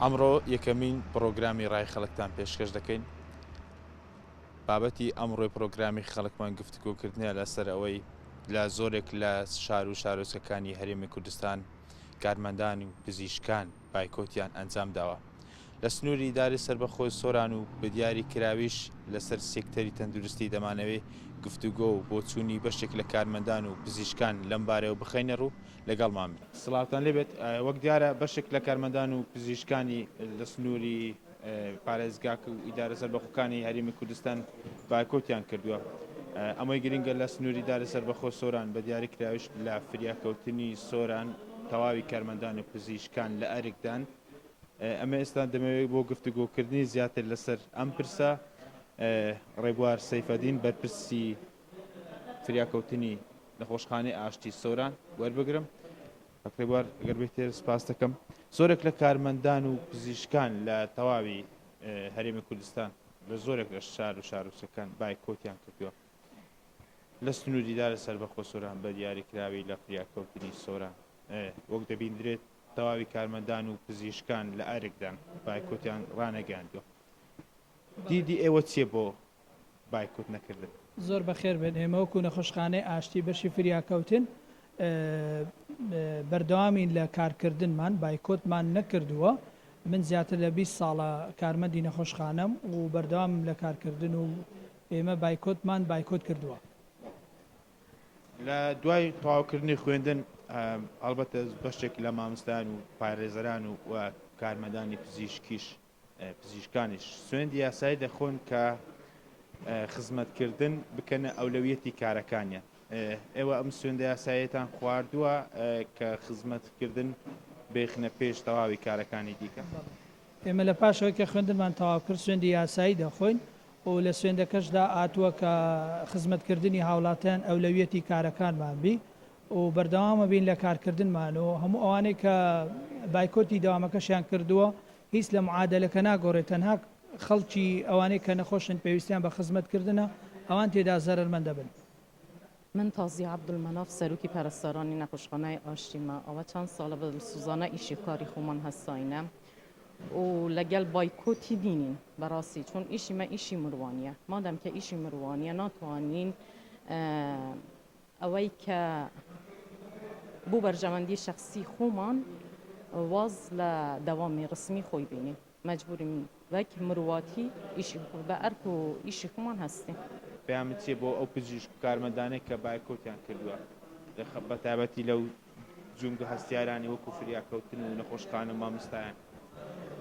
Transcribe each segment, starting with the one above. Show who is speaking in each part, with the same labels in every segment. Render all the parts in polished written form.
Speaker 1: ئەمڕۆ یەکەمین پرۆگرامی ڕای خەڵکتان پێشکەش دەکەین. بابەتی ئەمڕۆی پرۆگرامی خەڵکمان گفتوگۆکردنیە لەسەر ئەوەی لە زۆرێک لە شار و شارۆچکەکانی هەرێمی کوردستان کارمەندان و پزیشکان بایکۆتیان ئەنجام داوە. لە سنووری داری سربەخۆی سۆران و بە دیاری کراویش لەسەر سێکتەری تەندروستی دەمانەوێت گفتوگۆ و بۆ چوونی بەشێک لە کارمەندان و پزیشکان لەم بارەوە بخەینە ڕوو لەگەڵمان. سڵاوتان لێبێت. وەک دیارە بەشێک لە کارمەندان و پزیشکانی لە سنووری پارێزگاک و ئیدارە سەربەخۆکانی هەرێمی کوردستان بایکۆتیان کردووە. ئەمەی گرنگە لە سنووری داری سەربەخۆ سۆران بە دیاری کراویش لە فریاکەوتنی سۆران تەواوی کارمەندان و پزیشکان لە ئەرێکدان. ئەمە ئێستا دەمەوێت بۆ گفتوگۆکردنی زیاتر لەسەر ئەم پرسە ڕێبوار سەیفەدین بەرپرسی فریاکەوتنی نەخۆشخانەی ئاشتی سۆران وەربگرم. ڕێبوار ئەگەر بێتێ سپاس دەکەم. زۆرێک لە کارمەندان و پزیشکان لە تەواوی هەرێمی کوردستان لە زۆرێک لە شار و شارۆچکەکان بایکۆتیان کردووە. لە سنووری دارە سەربەخۆ سۆران بە دیاریکراوی لە فریاکەوتنی سۆران وەک دەبیندرێت تەواوی کارمەندان و پزیشکان لە ئارێکدان بایکۆتیان ڕانەگەاندووە. دیدی ئێوە چیە بۆ بایکۆت نەکردن؟
Speaker 2: زۆر بەخێر بێن. ئێمە وەکو نەخۆشخانەی ئاشتی بەشی فریاکەوتن بەردەوامین لە کارکردنمان بایکۆتمان نەکردووە. من زیاتر لە 20 ساڵە کارمەندی نەخۆشخانەم و بەردەوامم لە کارکردن و ئێمە بایکۆتمان بایکۆت کردووە.
Speaker 1: لە دوای تەواوکردنی خوێندن ئەلبەتە بەشێک لە مامۆستایان و پارێزەران و کارمەندانی پزیشکانیش سوێندی یاسایی دەخۆن کە خزمەتکردن بکەنە ئەولەویەتی کارەکانیان. ئێوە ئەم سوێندە یاساییەتان خواردووە کە خزمەتکردن بێخنە پێش تەواوی کارەکانی دیکە؟
Speaker 2: ئێمە لە پاشەوە کە خوێندنمان تەواو کرد سوێندی یاسایی دەخۆین و لە سوێندەکەشدا ئاتووە کە خزمەتکردنی هاوڵاتیان ئەولەویەتی کارەکانمان بی و بەردەوامە بین لە کارکردنمان و هەموو ئەوانەی کە بایکۆتی داوامەکەشیان کردووە هیچ لە معادلەکە ناگۆڕێت. تەنها خەڵکی ئەوانەی کە نەخۆشن پێویستیان بە خزمەتکردنە ئەوان تێدا زەرمەندە بن.
Speaker 3: من تازی عبدالمناف سەرۆکی پەرستارانی نەخۆشخانەی ئاشتیمە ئەوە چەند ساڵە بە سوزانە ئیشی کاری خۆمان هەستاینە و لەگەل بایکۆتی دینین بەڕاستی چون ئیشیمە ئیشی مروانیە. مادەم کە ئیشی مروانیە ناتوانین ئەوەی کە بۆ بەرژەوەندی شخصی خۆمان واز لە دەوامی ڕسمی خۆی بینین. مەجبوریم وەک مرواتی ئیشی بە ئەرک و ئیشی خۆمان هەستین.
Speaker 1: پێیانت چیە بۆ ئەو پزیشک و کارمەندانێک کە بایکۆتیان کردووە بە تایبەتی لەو جونگ هەستیارانی وەکو فریاکەوتن و نەخۆشخانە مامۆستایان؟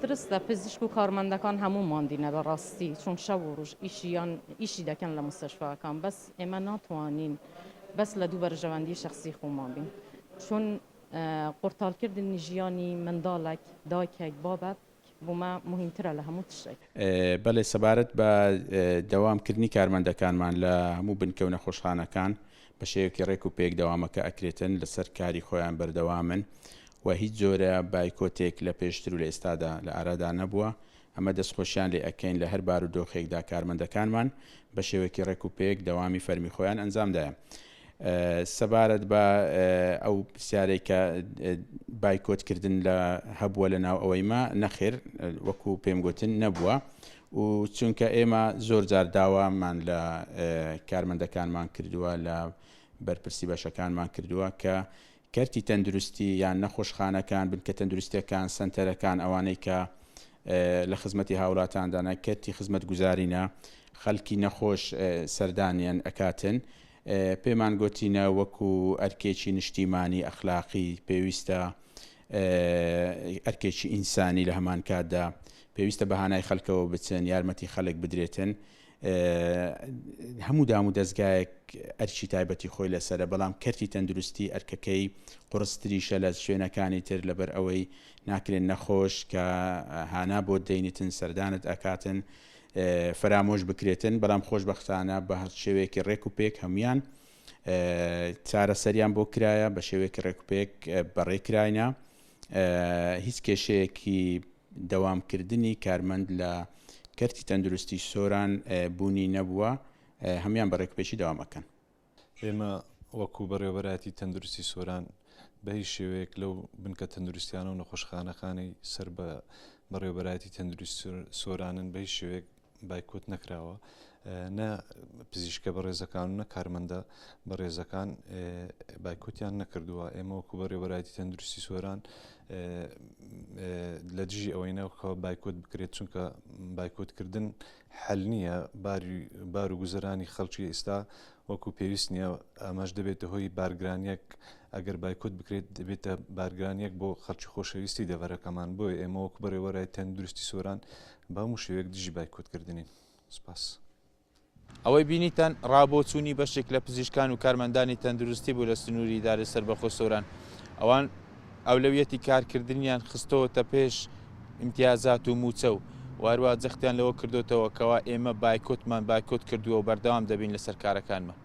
Speaker 3: درستە پزیشک و کارمەندەکان هەموومان دینە بەڕاستی چون شەو و ڕۆژ ئیشی دەکەن لە مستەشفاکان بەس ئێمە ناتوانین بەس لە دوو بەرژەوەندی شخصی خۆمان بین چون قورتالکردنی ژیانی منداڵێک دایکێک بابەت بۆمە مهمترە لە هەموو تشتێک.
Speaker 4: بەڵێ سەبارەت بە دەوامکردنی کارمەندەکانمان لە هەموو بنکە و نەخۆشخانەکان بە شێوەیەکی ڕێک و پێک دەوامەکە ئەکرێتن لەسەر کاری خۆیان بەردەوامن و هیچ جۆرە بایکۆتێک لە پێشتر و لە ئێستادا لە ئارادا نەبووە. ئەمە دەستخۆشیان لێ ئەەکەین لە هەر بار و دۆخێکدا کارمەندەکانمان بە شێوەیەکی ڕێک و پێک دەوامی فەرمی خۆیان ئەنجامدایە. سەبارەت بە ئەو پرسیارەی کە بایکۆتکردن لە هەبووە لە ناو ئەوەیمە نەخێر وەکو پێم گوتن نەبووە و چونکە ئێمە زۆر جار داوامان لە کارمەندەکانمان کردووە لە بەرپرسی بەشەکانمان کردووە کە کەرتی تەندروستی یان نەخۆشخانەکان بنکە تەندروستیەکان سنتەرەکان ئەوانەی کە لە خزمەتی هاوڵاتاندانە کەرتی خزمەت گوزارینە خەڵکی نەخۆش سەردانیان ئەکاتن پێمان گوتینە وەکو ئەرکێکی نیشتیمانی ئەخلاقی پێویستە ئەرکێکی ئینسانی لە هەمان کاتدا پێویستە بەهانای خەڵکەوە بچن یارمەتی خەڵک بدرێتن. هەموو دام و دەستگایەک ئەرکی تایبەتی خۆی لەسرە بەڵام کەرتی تەندروستی ئەرکەکەی قورستریشە لە شوێنەکانی تر لەبەر ئەوەی ناکرێن نەخۆش کە هانا بۆ دەینتن سەردانت ئەکاتن فرامۆش بکرێتن بەڵام خۆشبەختانە بە هەر شێوەیەکی ڕێک و پێک هەمویان چارەسەریان بۆ کرایە بە شێوەیەکی ڕێک و پێک بەڕێکراینە. هیچ کێشەیەکی دەوامکردنی کارمەند لە کەرتی تەندروستی سۆران بوونی نەبووە هەمویان بەڕێکپێشی دەوامەکەن.
Speaker 5: ئێمە وەکو بەڕێوەبەراتی تەندروستی سۆران بە هیچ شێوەیەک لەو بنکە تەندروستیانە و نەخۆشخانەکانی سەر بە بەڕێوەبەرایەتی تەندروستی سۆرانن بە هیچ شێوەیەک بایکۆت نەکراوە نە پزیشکە بەڕێزەکان و نە کارمەندە بەڕێزەکان بایکۆتیان نەکردووە. ئێمە وەکو بەڕێوەبەرایەتی تەندروستی سۆران لە دژی ئەوەی نەوەکەوە بایکۆت بکرێت چونکە بایکۆتکردن حەل نییە بار و گوزەرانی خەڵکی ئێستا وەکو پێویست نییە ئەمەش دەبێتە هۆی بارگرانیەک ئەگەر بایکۆت بکرێت دەبێتە بارگرانیەک بۆ خەڵکی خۆشەویستی دەڤەرەکەمان بۆیە ئێمە وەکو بەڕێوەبەرایەتی تەندروستی سۆران بە هەموو شێوەیەک دژی بایکۆتکردنین. سپاس.
Speaker 1: ئەوەی بینیتان ڕابۆچوونی بەشێک لە پزیشکان و کارمەندانی تەندروستی بوو لە سنووری ئیدارەی سەربەخۆ سۆران. ئەوان ئەولەویەتی کارکردنیان خستەوەتە پێش ئیمتیازات و موچە و وارووا جەختیان لەوە کردوتەوە کەوا ئێمە بایکۆتمان بایکۆت کردووە و بەردەوام دەبین لەسەر کارەکانمان.